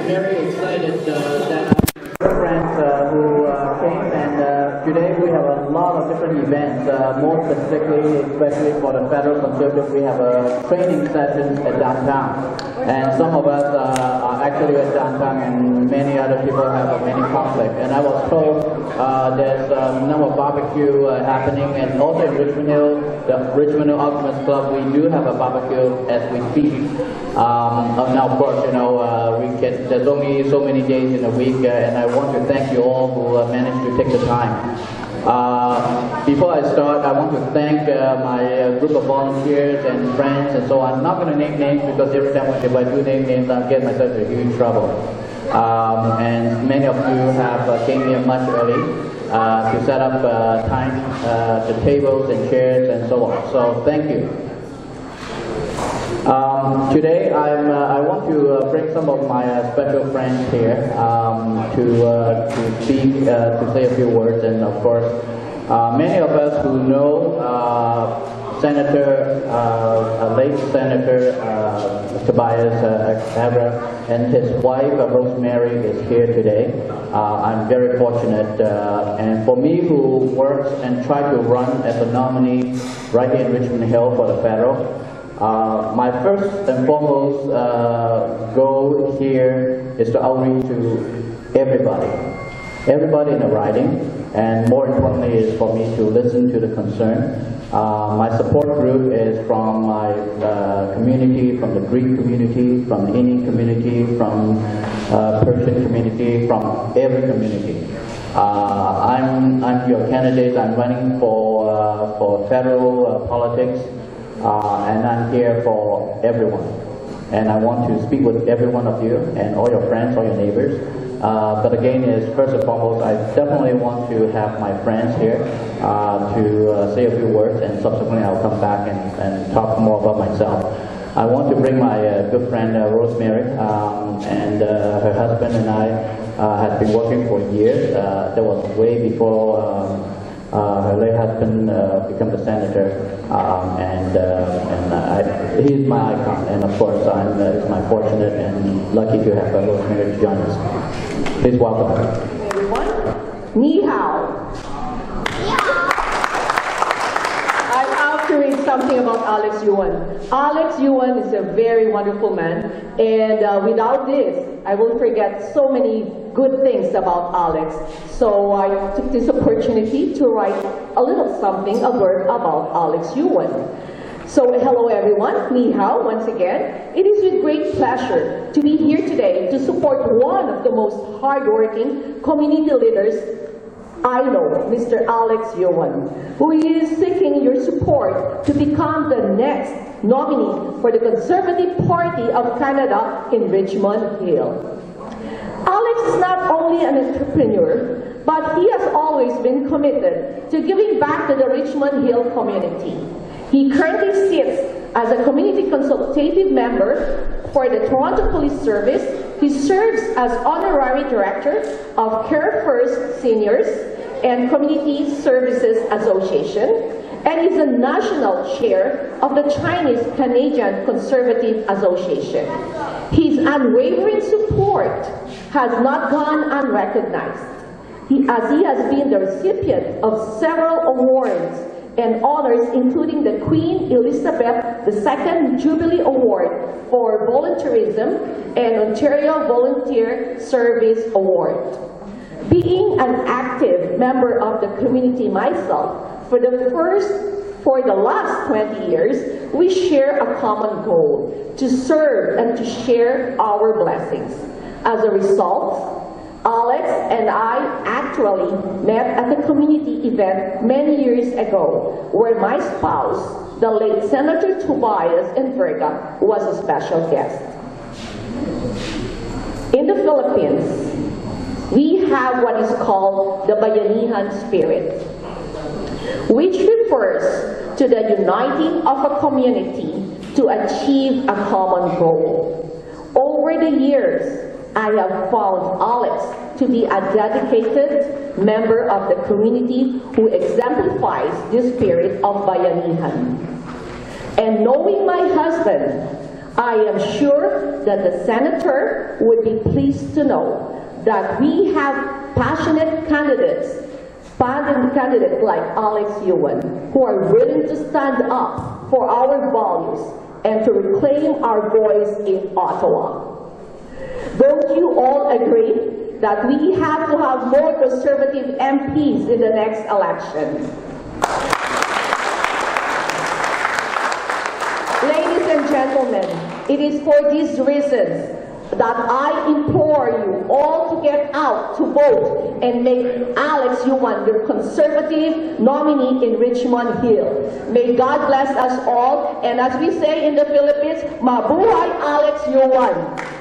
very excited that friends who came, and today we have a lot of different events. More specifically, especially for the federal conservative, we have a training session at downtown, and some of us are actually at downtown, and many other people have many conflicts. And I was told there's a number of barbecue happening, and also in Richmond Hill, the Richmond Hill Optimist Club, we do have a barbecue as we speak. Now, of course, there's only so many days in a week, and I want to thank you all who managed to take the time. Before I start, I want to thank my group of volunteers and friends and so on. I'm not going to name names because every time if I do name names, I'll get myself into huge trouble. And many of you have came here much early to set up time, the tables and chairs and so on. So thank you. Today I want to bring some of my special friends here to speak, to say a few words, and of course many of us who know late Senator Tobias Abra and his wife Rosemary is here today. I'm very fortunate, and for me who works and try to run as a nominee right here in Richmond Hill for the federal, my first and foremost goal here is to outreach to everybody in the riding, and more importantly is for me to listen to the concern. My support group is from my community, from the Greek community, from the Indian community, from Persian community, from every community. I'm your candidate. I'm running for federal politics. And I'm here for everyone. And I want to speak with every one of you and all your friends, all your neighbors. But again, first and foremost, I definitely want to have my friends here to say a few words, and subsequently I'll come back and talk more about myself. I want to bring my good friend Rosemary, and her husband and I had been working for years. That was way before her late husband became the senator, he's my icon, and of course it's my fortunate and lucky to have Rosemary to join us. Please welcome her. Everyone, ni hao. I'm out to read something about Alex Yuan. Alex Yuan is a very wonderful man, and without this, I will forget so many good things about Alex. So I took this opportunity to write a little something, a word about Alex Yuan. So hello everyone, ni hao once again. It is with great pleasure to be here today to support one of the most hardworking community leaders I know, Mr. Alex Yuan, who is seeking your support to become the next nominee for the Conservative Party of Canada in Richmond Hill. Alex is not only an entrepreneur, but he has always been committed to giving back to the Richmond Hill community. He currently sits as a community consultative member for the Toronto Police Service. He serves as honorary director of Care First Seniors and Community Services Association, and is a national chair of the Chinese-Canadian Conservative Association. His unwavering support has not gone unrecognized, as he has been the recipient of several awards and honors, including the Queen Elizabeth II Jubilee Award for Volunteerism and Ontario Volunteer Service Award. Being an active member of the community myself, for the last 20 years, we share a common goal: to serve and to share our blessings. As a result, Alex and I actually met at a community event many years ago, where my spouse, the late Senator Tobias Verga, was a special guest. In the Philippines, we have what is called the Bayanihan spirit, which refers to the uniting of a community to achieve a common goal. Over the years, I have found Alex to be a dedicated member of the community who exemplifies the spirit of Bayanihan. And knowing my husband, I am sure that the Senator would be pleased to know that we have passionate candidates like Alex Yuan, who are willing to stand up for our values and to reclaim our voice in Ottawa. Don't you all agree that we have to have more conservative MPs in the next election? Ladies and gentlemen, it is for these reasons that I implore you all to get out to vote and make Alex Yuan the Conservative nominee in Richmond Hill. May God bless us all, and as we say in the Philippines, mabuhay Alex Yuan.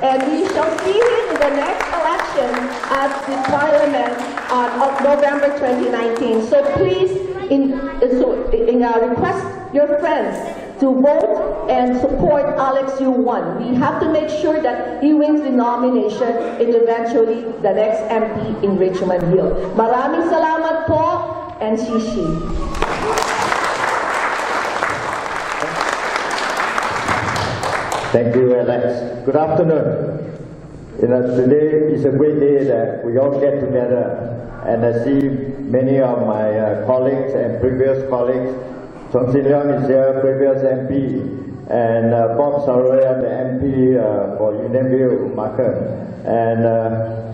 And we shall see him in the next election at the Parliament of November 2019. So please, request your friends to vote and support Alex Yuan. We have to make sure that he wins the nomination and eventually the next MP in Richmond Hill. Maraming salamat po, and shishi. Thank you, Alex. Good afternoon. Today is a great day that we all get together, and I see many of my colleagues and previous colleagues. Chong Sin Leong is here, previous MP, and Bob Saroya, the MP for Unionville Markham. And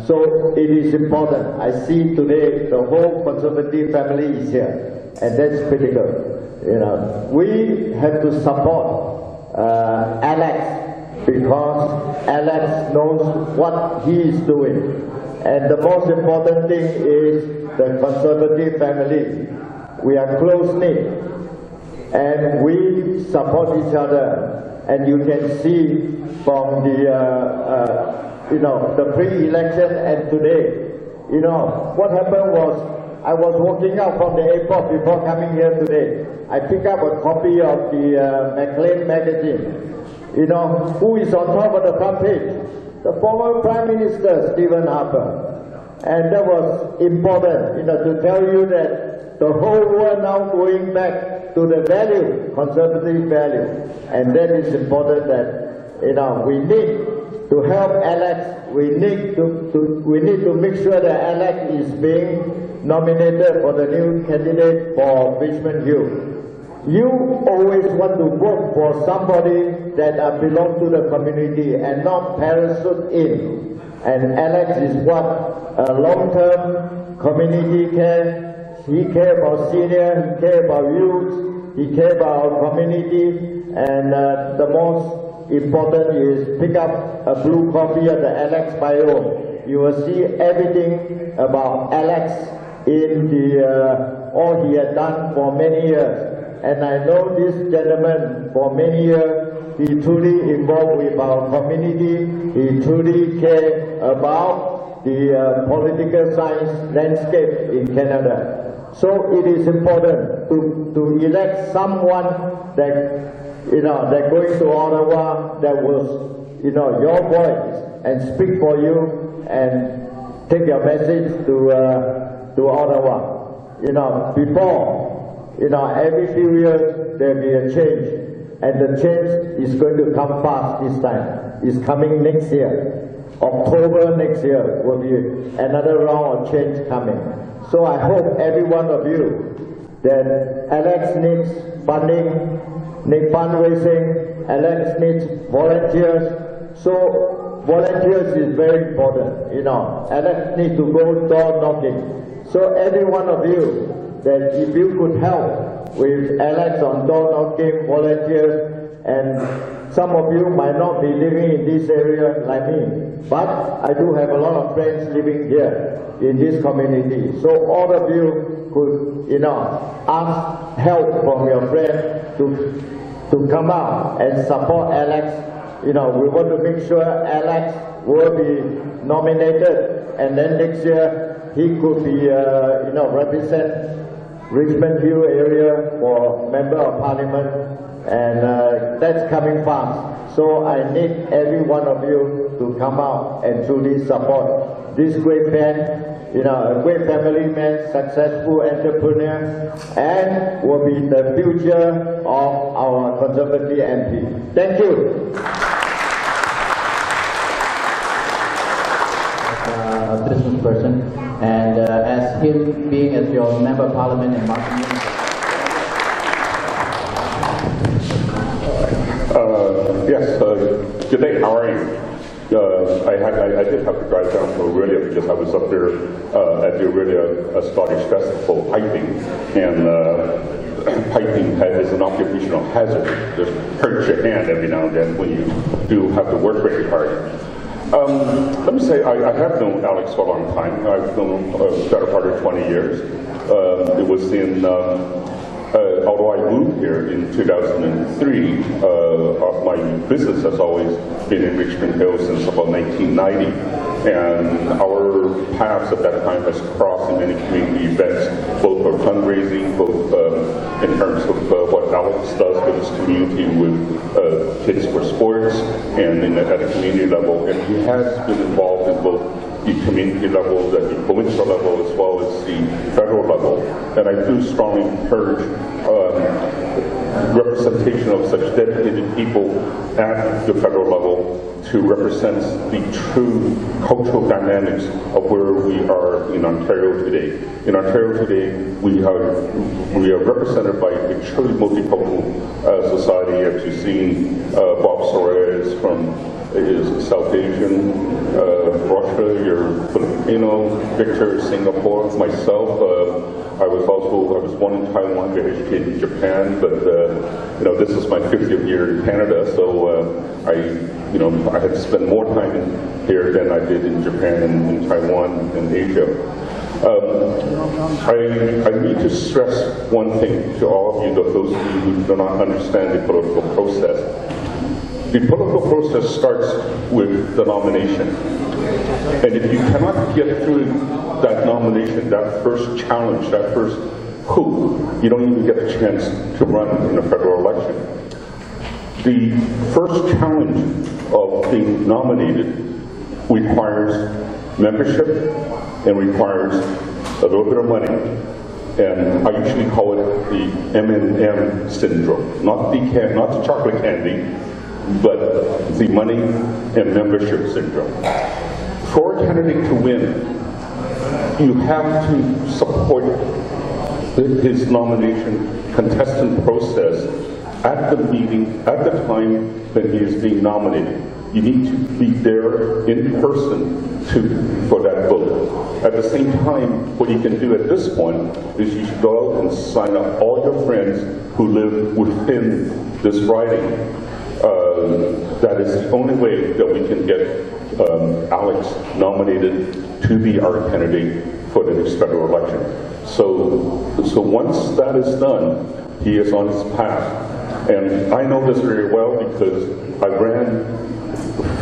so it is important. I see today the whole Conservative family is here, and that's critical. We have to support Alex because Alex knows what he is doing. And the most important thing is the Conservative family. We are close-knit. And we support each other, and you can see from the the pre-election and today, what happened was I was walking out from the airport before coming here today. I picked up a copy of the Maclean magazine. Who is on top of the front page? The former Prime Minister Stephen Harper, and that was important, to tell you that the whole world now going back to the value, conservative value, and that is important. That we need to help Alex. We need to make sure that Alex is being nominated for the new candidate for Richmond Hill. You always want to vote for somebody that belongs to the community and not parachute in. And Alex is what a long-term community care. He cares about senior, he cares about youth, he cares about our community, and the most important is pick up a blue copy of the Alex bio. You will see everything about Alex in the all he has done for many years. And I know this gentleman for many years. He truly involved with our community. He truly cares about the political science landscape in Canada. So it is important to elect someone that that going to Ottawa that will your voice and speak for you and take your message to Ottawa. Before every few years there will be a change, and the change is going to come fast this time. It's coming next year. October next year will be another round of change coming. So I hope every one of you that Alex needs funding, needs fundraising, Alex needs volunteers. So volunteers is very important. Alex needs to go door knocking. So every one of you that if you could help with Alex on door knocking, volunteers, and some of you might not be living in this area like me, but I do have a lot of friends living here in this community. So all of you could, ask help from your friends to come out and support Alex. We want to make sure Alex will be nominated, and then next year he could be, represent Richmond Hill area for Member of Parliament, and that's coming fast. So I need every one of you to come out and truly support this great man, a great family man, successful entrepreneur, and will be the future of our Conservative MP. Thank you. business person, and as him being as your member of parliament in Martin. Yes, good day, how are you? I did have to drive down to Aurelia because I was up there at the Aurelia Scottish Festival piping, and piping is an occupational hazard. Just hurt your hand every now and then when you do have to work very hard. Let me say, I have known Alex for a long time. I've known him the better part of 20 years. It was in, although I moved here in 2003, my business has always been in Richmond Hill since about 1990. And our paths at that time has crossed in many community events, both for fundraising, both in terms of what Alex does with his community with Kids for Sports and at a community level. And he has been involved in both the community level, the provincial level, as well as the federal level. And I do strongly encourage representation of such dedicated people at the federal level to represent the true cultural dynamics of where we are in Ontario today. In Ontario today, we are represented by a truly multicultural society. As you've seen, Bob Soares from is South Asian, Russia, you're Filipino, Victor, Singapore, myself. I was born in Taiwan, got educated in Japan, but this is my 50th year in Canada, so I had spent more time here than I did in Japan and in Taiwan and Asia. I need to stress one thing to all of you, those of you who do not understand the political process. The political process starts with the nomination. And if you cannot get through that nomination, that first challenge, that first hoop, you don't even get a chance to run in a federal election. The first challenge of being nominated requires membership and requires a little bit of money. And I usually call it the M&M syndrome, not the chocolate candy, but the money and membership syndrome. For a candidate to win, you have to support his nomination contestant process at the meeting, at the time when he is being nominated. You need to be there in person for that vote. At the same time, what you can do at this point is you should go out and sign up all your friends who live within this riding. That is the only way that we can get Alex nominated to be our candidate for the next federal election. So once that is done, he is on his path. And I know this very well because I ran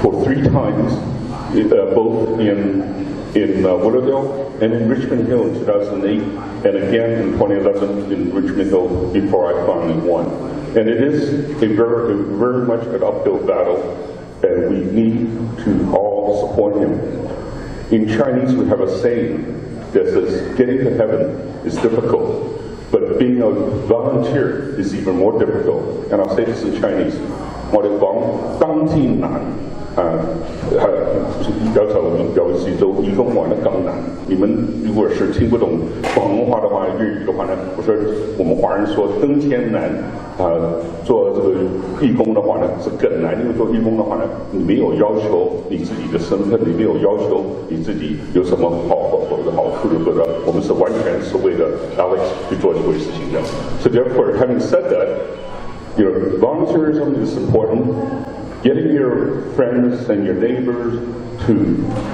for 3 times, both in Willowdale and in Richmond Hill in 2008, and again in 2011 in Richmond Hill before I finally won. And it is a very much an uphill battle, and we need to all support him. In Chinese, we have a saying that says, getting to heaven is difficult, but being a volunteer is even more difficult. And I'll say this in Chinese. 我哋講當天難。有時候有時做義工玩得更難。你们如果是听不懂广东话的话、日语的话呢，我说我们华人说登天难，做这个义工的话呢是更难，因为做义工的话呢，你没有要求你自己的身份，你没有要求你自己有什么好处就做的，我们是完全是为了 Alex 去做这回事情的。So therefore, having said that, volunteerism is important. Getting your friends and your neighbors to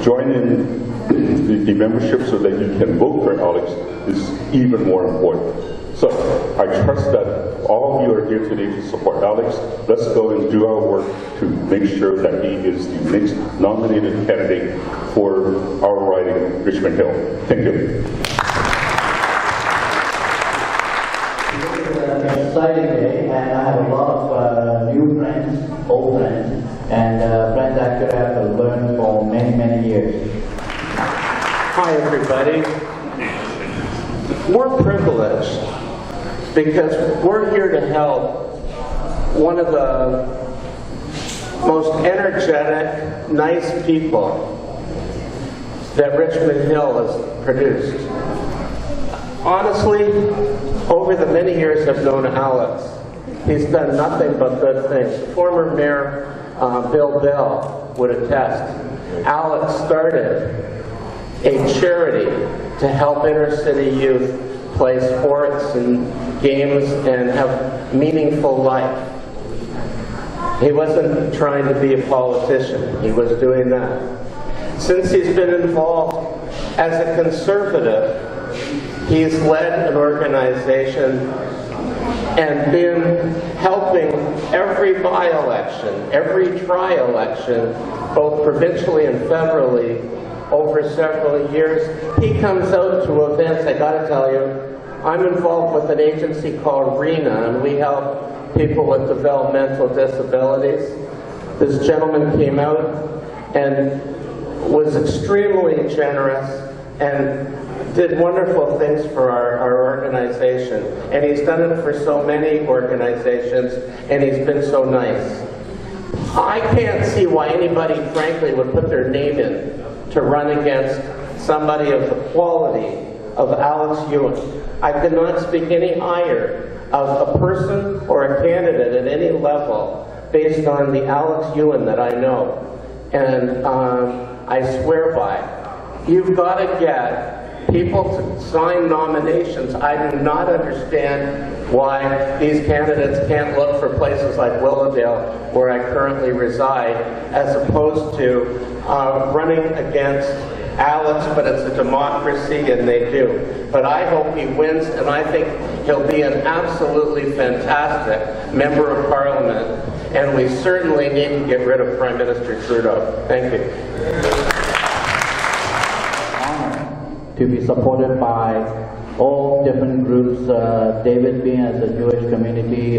join in the membership so that you can vote for Alex is even more important. So I trust that all of you are here today to support Alex. Let's go and do our work to make sure that he is the next nominated candidate for our riding, Richmond Hill. Thank you. Exciting day, and I have a lot of new friends, old friends, and friends actually I have learned for many, many years. Hi everybody. We're privileged because we're here to help one of the most energetic, nice people that Richmond Hill has produced. Honestly, over the many years I've known Alex, he's done nothing but good things. Former Mayor Bill Bell would attest. Alex started a charity to help inner city youth play sports and games and have meaningful life. He wasn't trying to be a politician. He was doing that. Since he's been involved as a conservative, he's led an organization and been helping every by-election, every tri-election, both provincially and federally, over several years. He comes out to events. I gotta tell you, I'm involved with an agency called RENA, and we help people with developmental disabilities. This gentleman came out and was extremely generous and did wonderful things for our organization. And he's done it for so many organizations, and he's been so nice. I can't see why anybody, frankly, would put their name in to run against somebody of the quality of Alex Yuan. I could not speak any higher of a person or a candidate at any level based on the Alex Yuan that I know. And I swear by. You've got to get people to sign nominations. I do not understand why these candidates can't look for places like Willowdale, where I currently reside, as opposed to running against Alex, but it's a democracy and they do. But I hope he wins, and I think he'll be an absolutely fantastic member of Parliament, and we certainly need to get rid of Prime Minister Trudeau. Thank you. Honored to be supported by all different groups, David being as a Jewish community,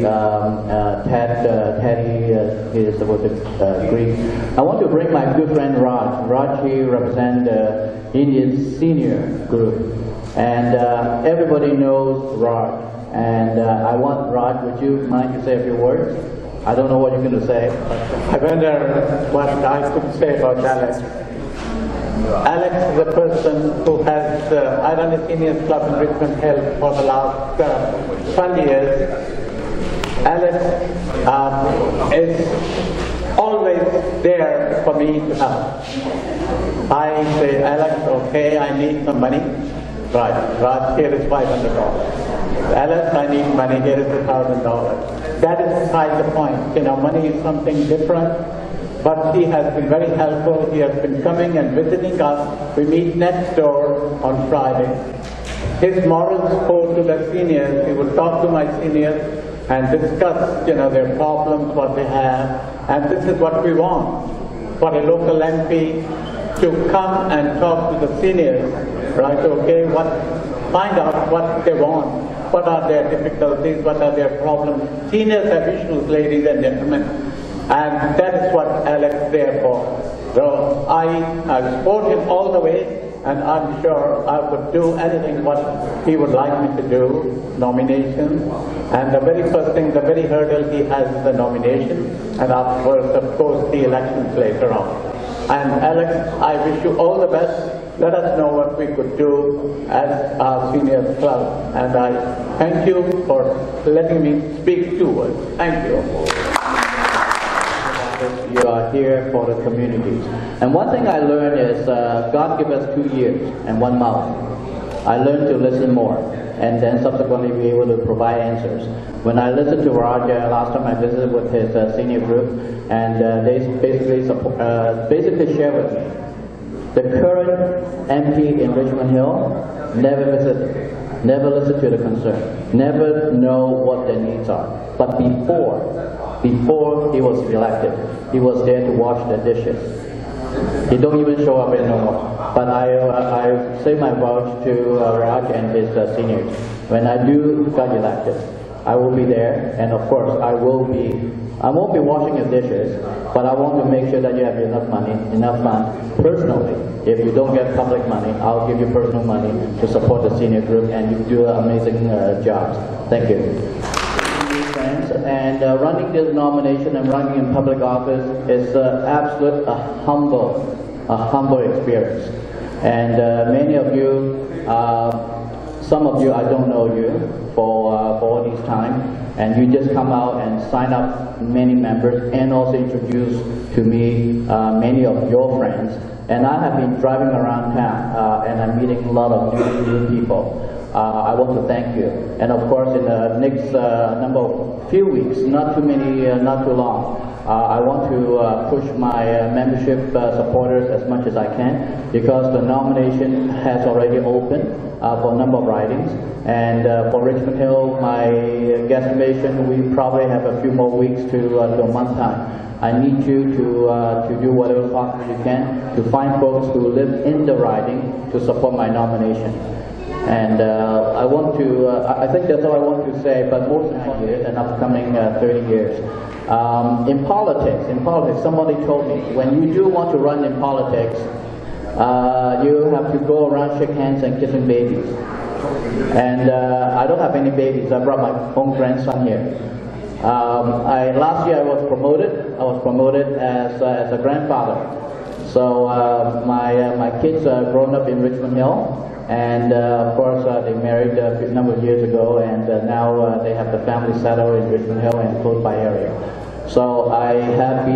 Teddy is with the Greek. I want to bring my good friend Raj. Raj, he represents the Indian senior group. And everybody knows Raj. And I want Raj, would you mind to say a few words? I don't know what you're going to say. I wonder what I could say about Alex. Alex is a person who has Ironic Seniors Club in Richmond Hill for the last 20 years. Alex is always there for me to help. I say, Alex, okay, I need some money. Right, Raj, here is $500. Alex, I need money, here is $1,000. That is beside the point. You know, money is something different. But he has been very helpful. He has been coming and visiting us. We meet next door on Friday. His moral support to the seniors, he would talk to my seniors and discuss, their problems, what they have. And this is what we want, for a local MP to come and talk to the seniors, right? Okay, find out what they want, what are their difficulties, what are their problems. Seniors have issues, ladies and gentlemen. And that is what Alex is there for. So I support him all the way, and I'm sure I would do anything what he would like me to do, nomination. And the very first thing, the very hurdle he has is the nomination, and afterwards, of course, the elections later on. And Alex, I wish you all the best. Let us know what we could do as our seniors club. And I thank you for letting me speak 2 words. Thank you. You are here for the community. And one thing I learned is God gave us 2 ears and 1 mouth. I learned to listen more and then subsequently be able to provide answers. When I listened to Roger, last time I visited with his senior group, and they basically shared with me the current MP in Richmond Hill never visited, never listened to the concern, never know what their needs are. But before he was elected, he was there to wash the dishes. He don't even show up anymore. But I say my vouch to Raj and his seniors. When I do get elected, I will be there, and of course I won't be washing your dishes, but I want to make sure that you have enough money, enough funds personally. If you don't get public money, I'll give you personal money to support the senior group, and you do amazing jobs. Thank you. And running this nomination and running in public office is absolute humble experience. And many of you, some of you I don't know you for all this time, and you just come out and sign up many members and also introduce to me many of your friends. And I have been driving around town and I'm meeting a lot of new people. I want to thank you. And of course, in the next few weeks, not too many, not too long, I want to push my membership supporters as much as I can, because the nomination has already opened for a number of ridings. And for Richmond Hill, my guesstimation, we probably have a few more weeks to a month time. I need you to do whatever possible you can to find folks who live in the riding to support my nomination. And I think that's all I want to say, but most importantly, an upcoming 30 years. In politics, somebody told me, when you do want to run in politics, you have to go around, shake hands and kissing babies. And I don't have any babies. I brought my own grandson here. Last year I was promoted as a grandfather. So my kids are grown up in Richmond Hill. And of course, they married a number of years ago, and now they have the family settled in Richmond Hill and close by area. So I have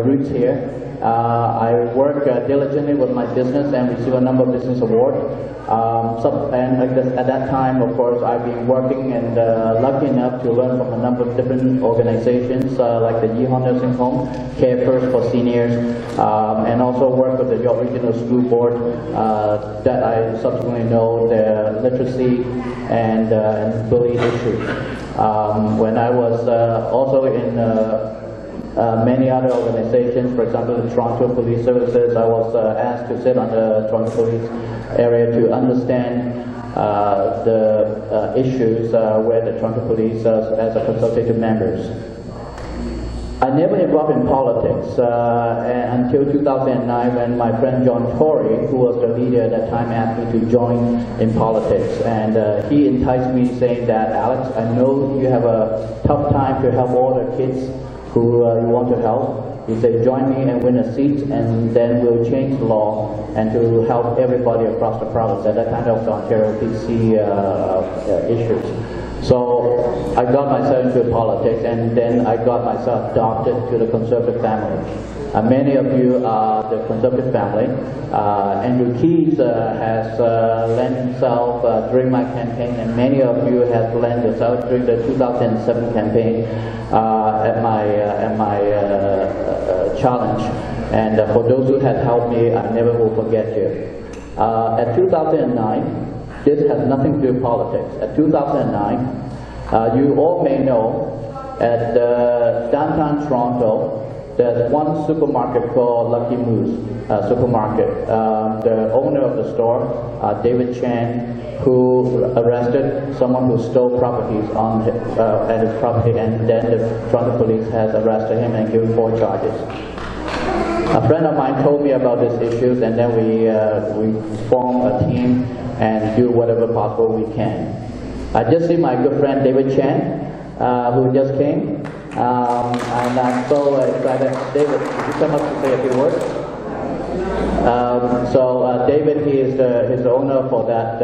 roots here. I work diligently with my business and receive a number of business awards. At that time, of course, I've been working and lucky enough to learn from a number of different organizations like the Yuan Nursing Home, Care First for Seniors, and also work with the York Regional School Board that I subsequently know the literacy and bullying issues. When I was also in many other organizations, for example, the Toronto Police Services, I was asked to sit on the Toronto Police area to understand the issues where the Toronto Police as a consultative members. I never involved in politics until 2009 when my friend John Tory, who was the leader at that time, asked me to join in politics. And he enticed me saying that, Alex, I know you have a tough time to help all the kids who you want to help. He said, join me and win a seat, and then we'll change the law and to help everybody across the province. At that time, that was the Ontario PC issues. So I got myself into politics, and then I got myself adopted to the Conservative family. Many of you are the Conservative family. Andrew Keys has lent himself during my campaign, and many of you have lent yourself during the 2007 campaign at my challenge. And for those who have helped me, I never will forget you. At 2009, this has nothing to do with politics. At 2009, you all may know, at downtown Toronto, there's one supermarket called Lucky Moose Supermarket. The owner of the store, David Chan, who arrested someone who stole properties at his property, and then the Toronto police has arrested him and given 4 charges. A friend of mine told me about these issues, and then we form a team and do whatever possible we can. I just see my good friend David Chan, who just came, and I'm so excited. David, could you come up to say a few words? David, he is the owner for that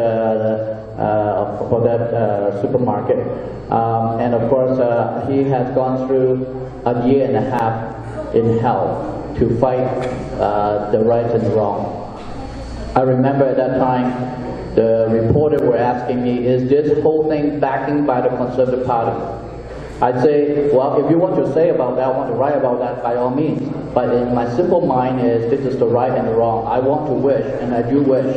supermarket, and of course he has gone through a year and a half in hell to fight the right and the wrong. I remember at that time the reporter were asking me, is this whole thing backing by the Conservative Party? I'd say, well, if you want to say about that, want to write about that, by all means. But in my simple mind is, this is the right and the wrong. I want to wish, and I do wish,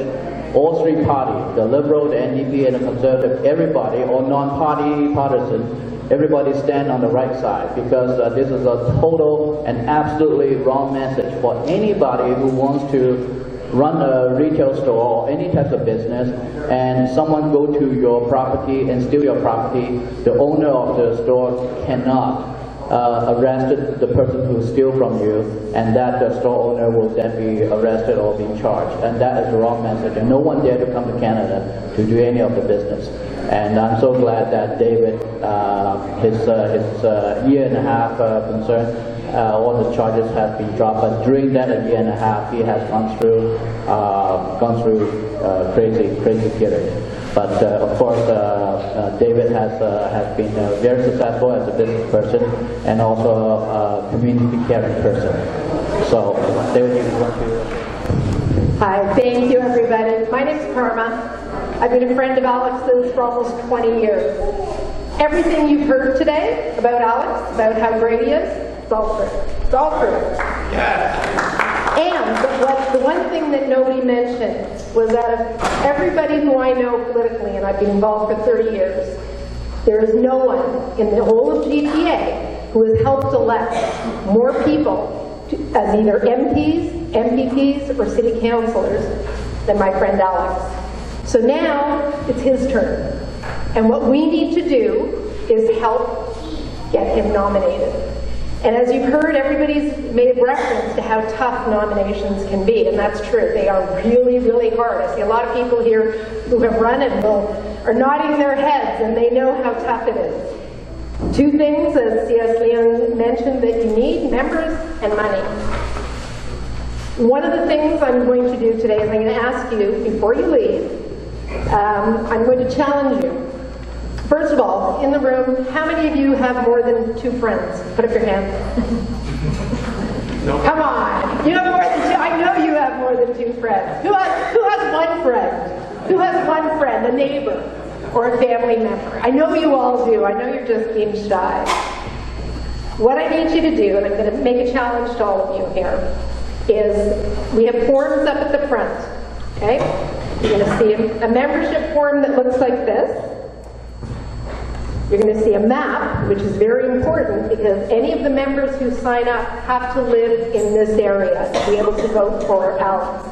all 3 parties, the Liberal, the NDP, and the Conservative, everybody, or non-party partisan, everybody stand on the right side, because this is a total and absolutely wrong message for anybody who wants to run a retail store or any type of business, and someone go to your property and steal your property. The owner of the store cannot arrest the person who steals from you, and that the store owner will then be arrested or be charged. And that is the wrong message, and no one dare to come to Canada to do any of the business. And I'm so glad that David, his year and a half concern, all the charges have been dropped. But during that a year and a half, he has gone through crazy period. But of course, David has been very successful as a business person and also a community caring person. So, David, you want to? Hi, thank you everybody. My name's Karma. I've been a friend of Alex's for almost 20 years. Everything you've heard today about Alex, about how great he is, it's all true. It's all true. Yes. And the one thing that nobody mentioned was that of everybody who I know politically, and I've been involved for 30 years, there is no one in the whole of GTA who has helped elect more people as either MPs, MPPs, or city councillors than my friend Alex. So now it's his turn. And what we need to do is help get him nominated. And as you've heard, everybody's made reference to how tough nominations can be, and that's true. They are really, really hard. I see a lot of people here who have run and are nodding their heads, and they know how tough it is. Two things, as C.S. Leon mentioned, that you need: members and money. One of the things I'm going to do today is I'm going to ask you, before you leave, I'm going to challenge you. First of all, in the room, how many of you have more than 2 friends? Put up your hand. No. Come on. You have more than 2. I know you have more than 2 friends. Who has one friend? Who has one friend? A neighbor or a family member? I know you all do. I know you're just being shy. What I need you to do, and I'm going to make a challenge to all of you here, is we have forms up at the front. Okay? You're going to see a membership form that looks like this. You're going to see a map, which is very important because any of the members who sign up have to live in this area to be able to vote for Alex.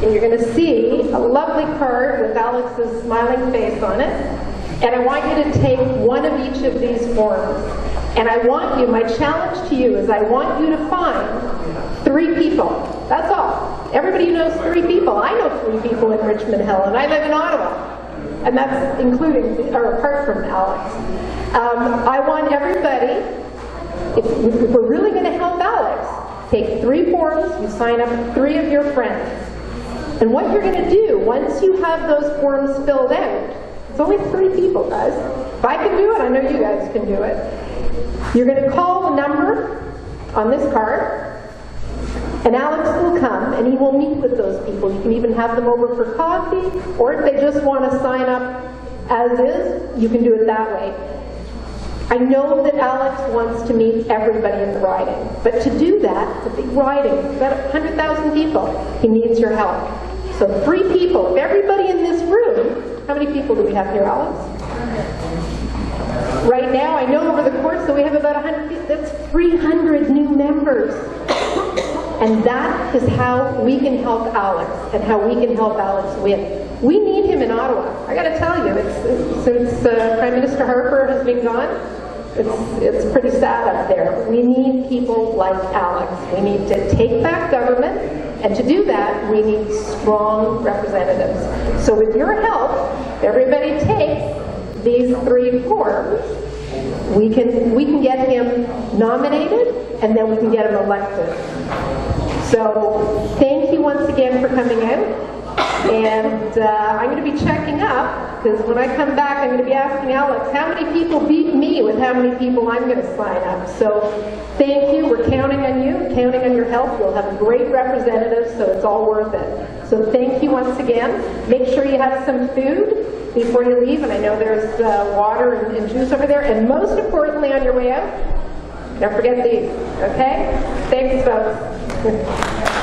And you're going to see a lovely card with Alex's smiling face on it. And I want you to take one of each of these forms. And I want you, my challenge to you is I want you to find 3 people. That's all. Everybody knows 3 people. I know 3 people in Richmond Hill, and I live in Ottawa. And that's including, or apart from Alex. I want everybody, if we're really going to help Alex, take 3 forms, you sign up 3 of your friends. And what you're going to do, once you have those forms filled out, it's only 3 people, guys. If I can do it, I know you guys can do it. You're going to call the number on this card, and Alex will come and he will meet with those people. You can even have them over for coffee, or if they just want to sign up as is, you can do it that way. I know that Alex wants to meet everybody in the riding, but to do that, it's a big riding. It's about 100,000 people. He needs your help. So 3 people. If everybody in this room, how many people do we have here, Alex? Right now, I know over the course that we have about 100 people. That's 300 new members. And that is how we can help Alex and how we can help Alex win. We need him in Ottawa. I got to tell you, since Prime Minister Harper has been gone, it's pretty sad up there. We need people like Alex. We need to take back government, and to do that, we need strong representatives. So with your help, everybody takes these 3 forms. We can get him nominated, and then we can get him elected. So thank you once again for coming out. And I'm going to be checking up, because when I come back, I'm going to be asking Alex, how many people beat me with how many people I'm going to sign up. So thank you. We're counting on you, counting on your help. You'll have a great representative, so it's all worth it. So thank you once again. Make sure you have some food before you leave, and I know there's water and juice over there. And most importantly, on your way out, don't forget these, okay? Thanks, folks.